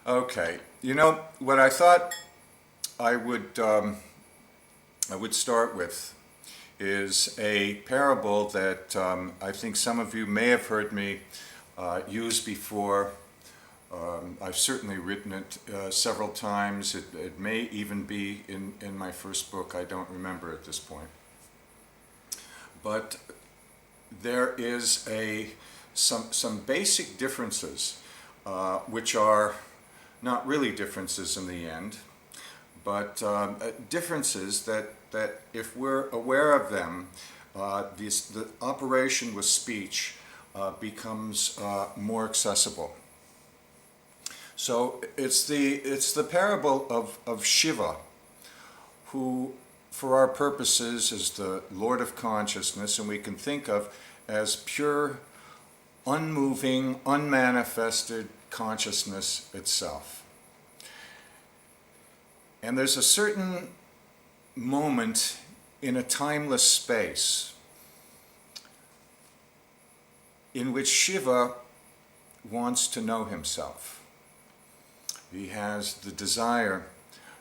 Okay, you know what I thought I would start with is a parable that I think some of you may have heard me use before. I've certainly written it several times. It may even be in my first book. I don't remember at this point. But there is some basic differences which are not really differences in the end, but differences that if we're aware of them, the operation with speech becomes more accessible. So it's the parable of Shiva, who for our purposes is the Lord of consciousness, and we can think of as pure, unmoving, unmanifested consciousness itself. And there's a certain moment in a timeless space in which Shiva wants to know himself. He has the desire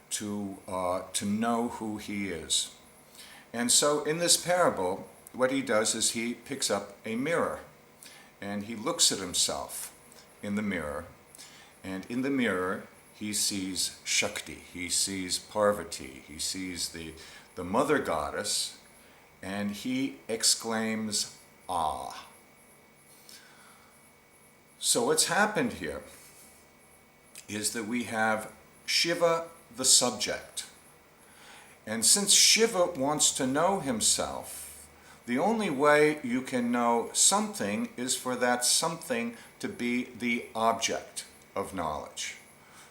to know who he is. And so in this parable, what he does is he picks up a mirror and he looks at himself in the mirror, and in the mirror he sees Shakti, he sees Parvati, he sees the mother goddess, and he exclaims, "Ah." So what's happened here is that we have Shiva, the subject. And since Shiva wants to know himself, the only way you can know something is for that something to be the object of knowledge.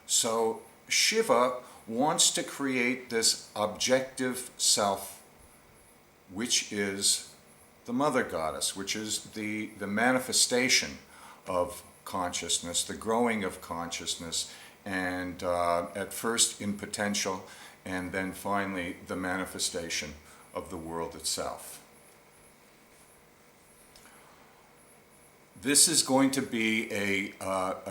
So Shiva wants to create this objective self, which is the mother goddess, which is the manifestation of consciousness, the growing of consciousness, and at first in potential, and then finally the manifestation of the world itself. This is going to be a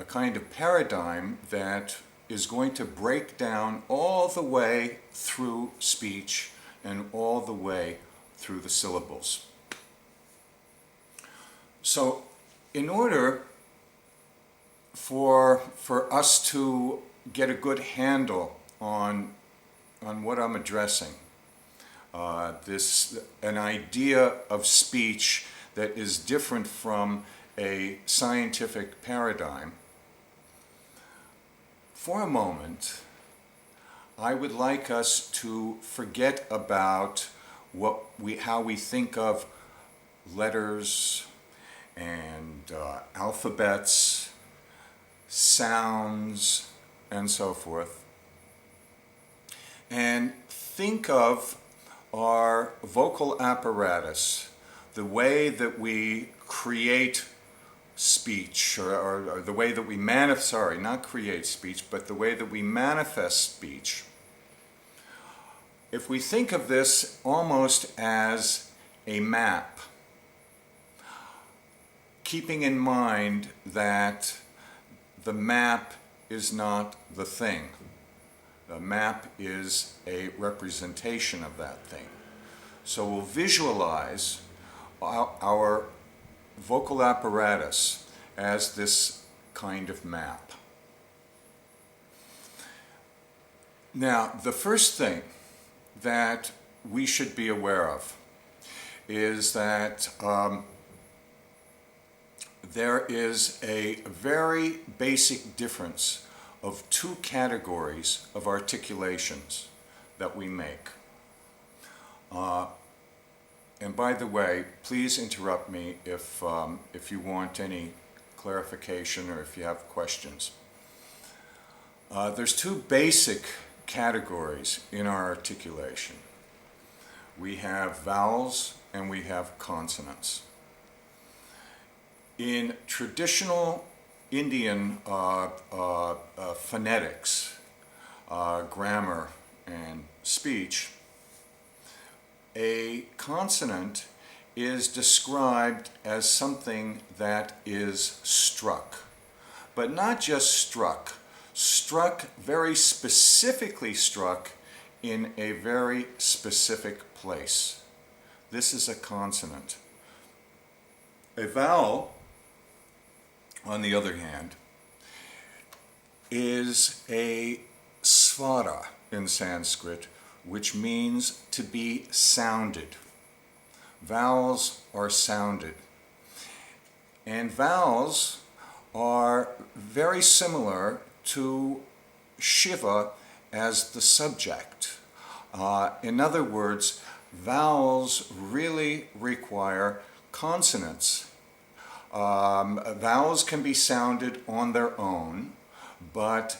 kind of paradigm that is going to break down all the way through speech and all the way through the syllables. So in order for us to get a good handle on what I'm addressing, an idea of speech that is different from a scientific paradigm, for a moment, I would like us to forget about how we think of letters and alphabets, sounds, and so forth, and think of our vocal apparatus, the way that we create speech, or the way that we not create speech, but the way that we manifest speech. If we think of this almost as a map, keeping in mind that the map is not the thing. The map is a representation of that thing. So we'll visualize our vocal apparatus as this kind of map. Now, the first thing that we should be aware of is that there is a very basic difference of two categories of articulations that we make. And by the way, please interrupt me if you want any clarification or if you have questions. There's two basic categories in our articulation. We have vowels and we have consonants. In traditional Indian phonetics, grammar, and speech, a consonant is described as something that is struck, but not just struck struck, very specifically struck, in a very specific place. This is a consonant. A vowel, on the other hand, is a svara in Sanskrit, which means to be sounded. Vowels are sounded. And vowels are very similar to Shiva as the subject. In other words, vowels really require consonants. Vowels can be sounded on their own, but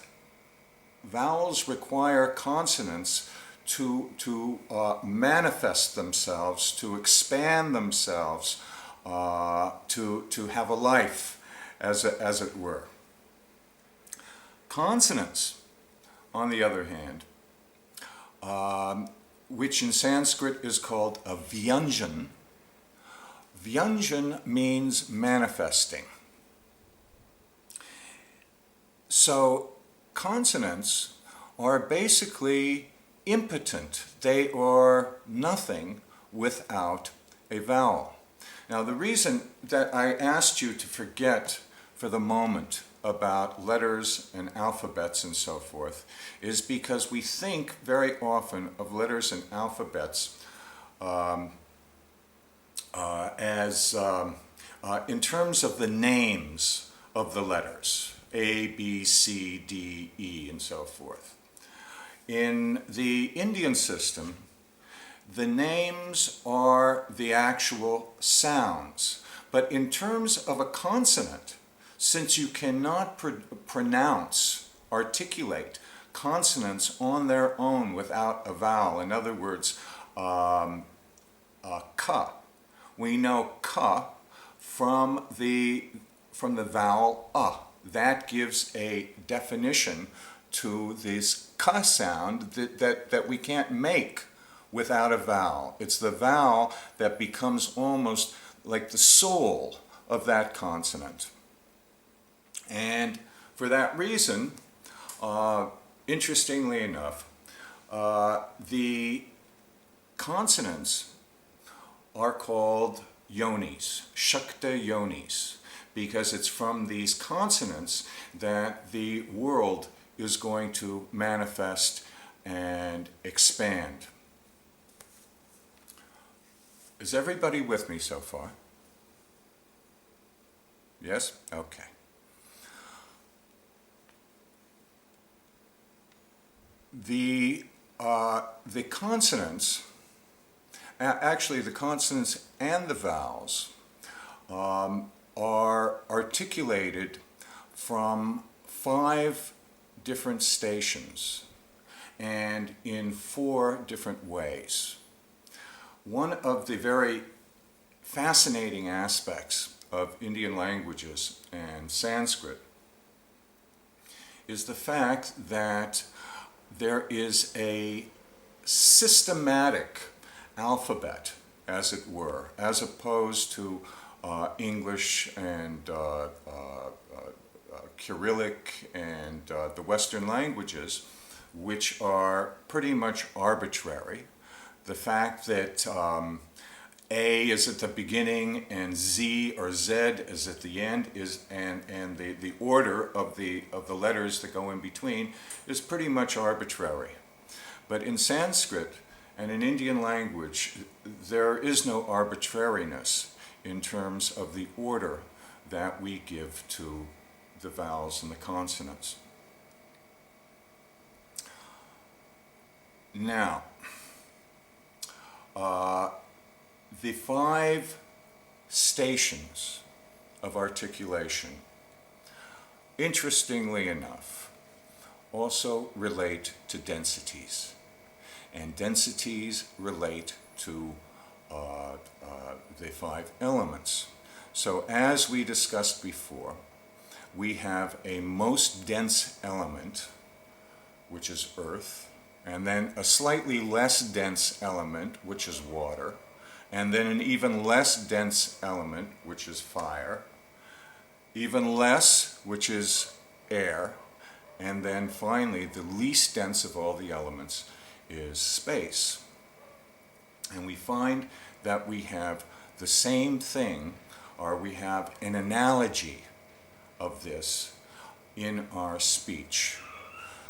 vowels require consonants to manifest themselves, to expand themselves, to have a life, as it were. Consonants, on the other hand, which in Sanskrit is called a vyanjan. Vyanjan means manifesting. So consonants are basically impotent. They are nothing without a vowel. Now, the reason that I asked you to forget for the moment about letters and alphabets and so forth is because we think very often of letters and alphabets as in terms of the names of the letters, A, B, C, D, E, and so forth. In the Indian system, the names are the actual sounds. But in terms of a consonant, since you cannot articulate consonants on their own without a vowel, in other words, ka, we know ka from the vowel a. That gives a definition to this ka sound that we can't make without a vowel. It's the vowel that becomes almost like the soul of that consonant. And for that reason, interestingly enough, the consonants are called yonis, Shakti yonis, because it's from these consonants that the world is going to manifest and expand. Is everybody with me so far? Yes? Okay. The consonants, actually the consonants and the vowels, are articulated from 5 different stations and in 4 different ways. One of the very fascinating aspects of Indian languages and Sanskrit is the fact that there is a systematic alphabet, as it were, as opposed to English and Cyrillic and the Western languages, which are pretty much arbitrary. The fact that A is at the beginning and Z or Z is at the end and the order of the letters that go in between is pretty much arbitrary. But in Sanskrit and in Indian language, there is no arbitrariness in terms of the order that we give to the vowels and the consonants. Now, the 5 stations of articulation, interestingly enough, also relate to densities. And densities relate to the 5 elements. So as we discussed before, we have a most dense element, which is earth, and then a slightly less dense element, which is water, and then an even less dense element, which is fire, even less, which is air, And then finally, the least dense of all the elements is space. And we find that we have the same thing, or we have an analogy of this in our speech.